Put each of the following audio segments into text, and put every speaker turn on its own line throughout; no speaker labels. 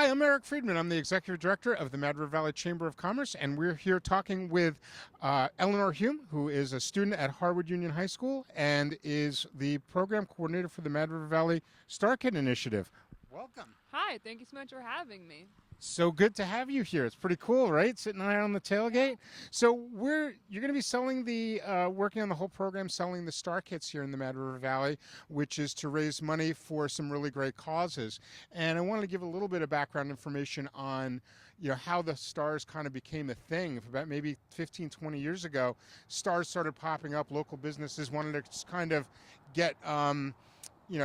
Hi, I'm Eric Friedman. I'm the Executive Director of the Mad River Valley Chamber of Commerce, and we're here talking with Eleanor Hume, who is a student at Harwood Union High School and is the Program Coordinator for the Mad River Valley Star Kid Initiative. Welcome.
Hi, thank you so much for having me.
So good to have you here. It's pretty cool, right? Sitting out on the tailgate. So you're going to be selling working on the whole program, selling the Star Kits here in the Mad River Valley, which is to raise money for some really great causes. And I wanted to give a little bit of background information on, how the stars kind of became a thing. About maybe 15, 20 years ago, stars started popping up. Local businesses wanted to just kind of get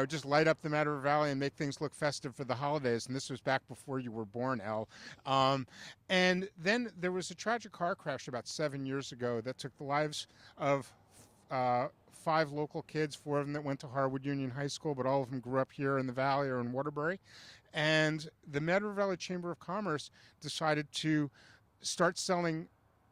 just light up the Mad River Valley and make things look festive for the holidays. And this was back before you were born, Elle. And then there was a tragic car crash about 7 years ago that took the lives of 5 local kids, 4 of them that went to Harwood Union High School, but all of them grew up here in the valley or in Waterbury. And the Mad River Valley Chamber of Commerce decided to start selling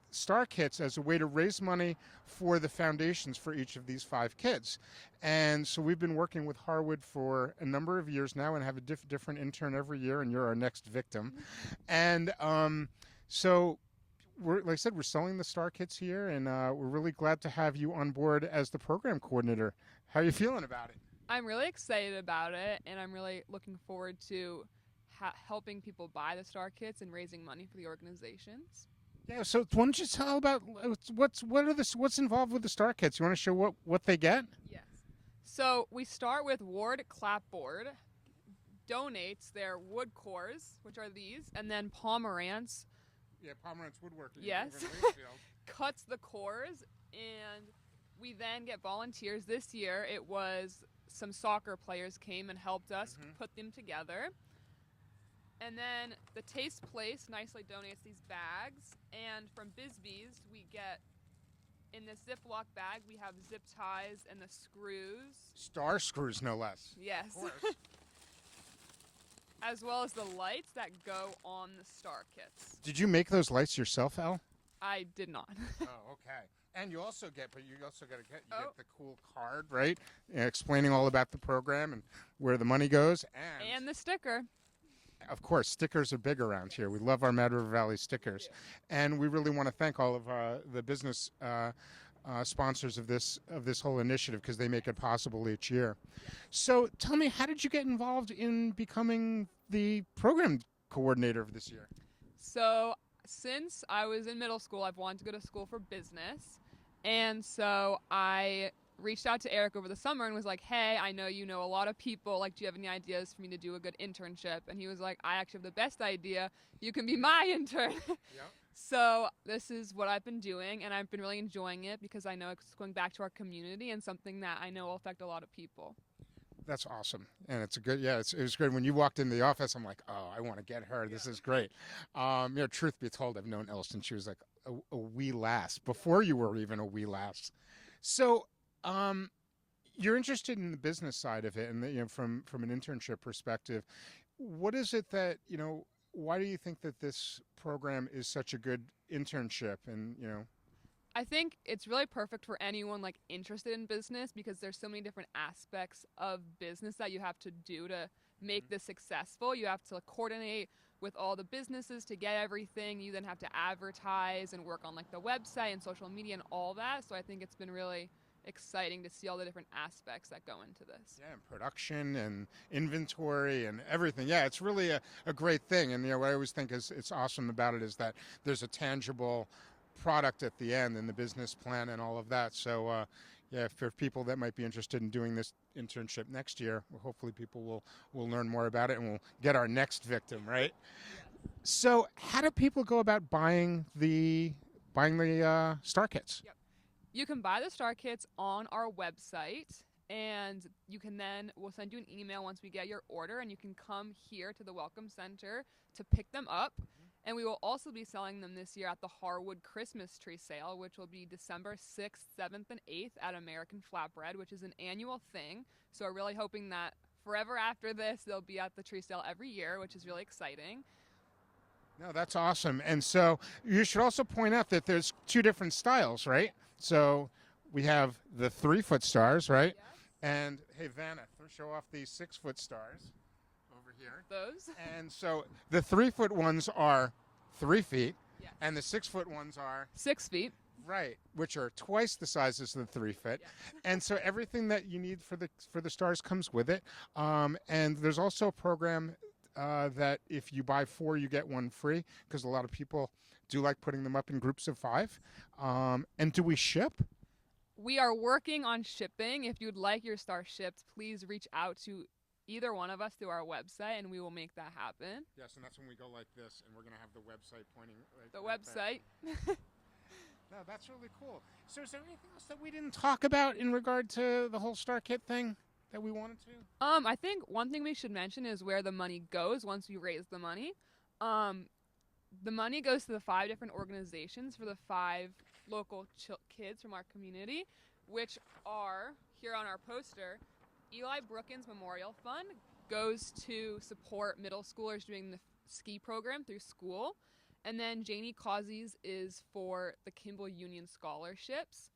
Star Kits as a way to raise money for the foundations for each of these 5 kids. And so we've been working with Harwood for a number of years now and have a different intern every year, and you're our next victim. And so like I said, we're selling the Star Kits here, and we're really glad to have you on board as the program coordinator. How are you feeling about it?
I'm really excited about it, and I'm really looking forward to helping people buy the Star Kits and raising money for the organizations.
Yeah, so why don't you tell about what's involved with the Star Kits? You want to show what they get?
Yes. So we start with Ward Clapboard donates their wood cores, which are these, and then Pomerantz.
Yeah, Pomerantz Woodworking.
Yes. Cuts the cores, and we then get volunteers. This year, it was some soccer players came and helped us put them together. And then the Taste Place nicely donates these bags. And from Bisbee's, we get, in this Ziploc bag, we have zip ties and the screws.
Star screws, no less.
Yes.
Of course.
As well as the lights that go on the Star Kits.
Did you make those lights yourself, Elle?
I did not.
Oh, okay. And you also get get the cool card, right? Explaining all about the program and where the money goes.
And the sticker.
Of course, stickers are big around here. We love our Mad River Valley stickers. And we really want to thank all of the business sponsors of this whole initiative, because they make it possible each year. So tell me, how did you get involved in becoming the program coordinator of this year?
So since I was in middle school, I've wanted to go to school for business. And so I reached out to Eric over the summer and was like, hey, I know you know a lot of people. Like, do you have any ideas for me to do a good internship? And he was like, I actually have the best idea. You can be my intern. Yep. So this is what I've been doing, and I've been really enjoying it because I know it's going back to our community and something that I know will affect a lot of people.
That's awesome. And it's a good, it was great. When you walked in the office, I'm like, oh, I want to get her. This is great. Truth be told, I've known Elle since she was like a wee lass, before you were even a wee lass. So you're interested in the business side of it, and from an internship perspective. What is it that, why do you think that this program is such a good internship? And,
I think it's really perfect for anyone interested in business, because there's so many different aspects of business that you have to do to make this successful. You have to coordinate with all the businesses to get everything. You then have to advertise and work on the website and social media and all that. So I think it's been really exciting to see all the different aspects that go into this.
Yeah, and production and inventory and everything. Yeah, it's really a great thing. And what I always think is it's awesome about it is that there's a tangible product at the end and the business plan and all of that. So for people that might be interested in doing this internship next year, hopefully people will learn more about it and we'll get our next victim, right? Yeah. So how do people go about buying the Star Kits?
Yep. You can buy the Star Kits on our website, and we'll send you an email once we get your order, and you can come here to the Welcome Center to pick them up. And we will also be selling them this year at the Harwood Christmas Tree Sale, which will be December 6th, 7th, and 8th at American Flatbread, which is an annual thing. So we're really hoping that forever after this, they'll be at the tree sale every year, which is really exciting.
No, that's awesome. And so you should also point out that there's 2 different styles, right? So we have the 3-foot stars, right?
Yes.
And, hey, Vanna, show off these 6-foot stars over here.
Those.
And so the 3-foot ones are 3 feet,
Yes.
and the 6-foot ones are
6 feet.
right, which are twice the sizes of the 3-foot.
Yes.
And so everything that you need for the stars comes with it. And there's also a program that if you buy 4, you get 1 free, because a lot of people do like putting them up in groups of 5. And do we ship?
We are working on shipping. If you'd like your star shipped, please reach out to either one of us through our website, and we will make that happen.
Yes, and that's when we go like this, and we're going to have the website pointing.
The
right
website.
No, that's really cool. So is there anything else that we didn't talk about in regard to the whole Star Kit thing that we wanted to?
I think one thing we should mention is where the money goes once we raise the money. The money goes to the 5 different organizations for the 5 local kids from our community, which are, here on our poster, Eli Brookins Memorial Fund goes to support middle schoolers doing the ski program through school. And then Janie Causey's is for the Kimball Union Scholarships.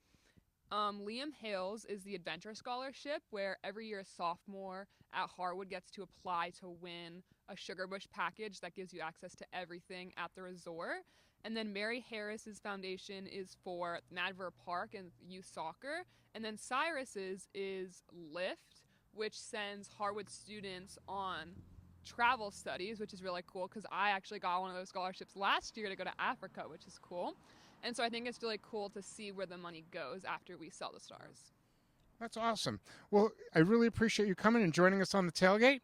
Liam Hales is the Adventure Scholarship, where every year a sophomore at Harwood gets to apply to win a Sugar Bush package that gives you access to everything at the resort. And then Mary Harris's foundation is for Madver Park and youth soccer. And then Cyrus's is Lift, which sends Harwood students on travel studies, which is really cool because I actually got one of those scholarships last year to go to Africa, which is cool. And so I think it's really cool to see where the money goes after we sell the stars.
That's awesome. Well, I really appreciate you coming and joining us on the tailgate.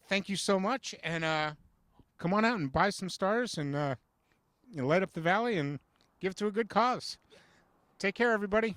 Thank you so much. And come on out and buy some stars and light up the valley and give to a good cause. Take care, everybody.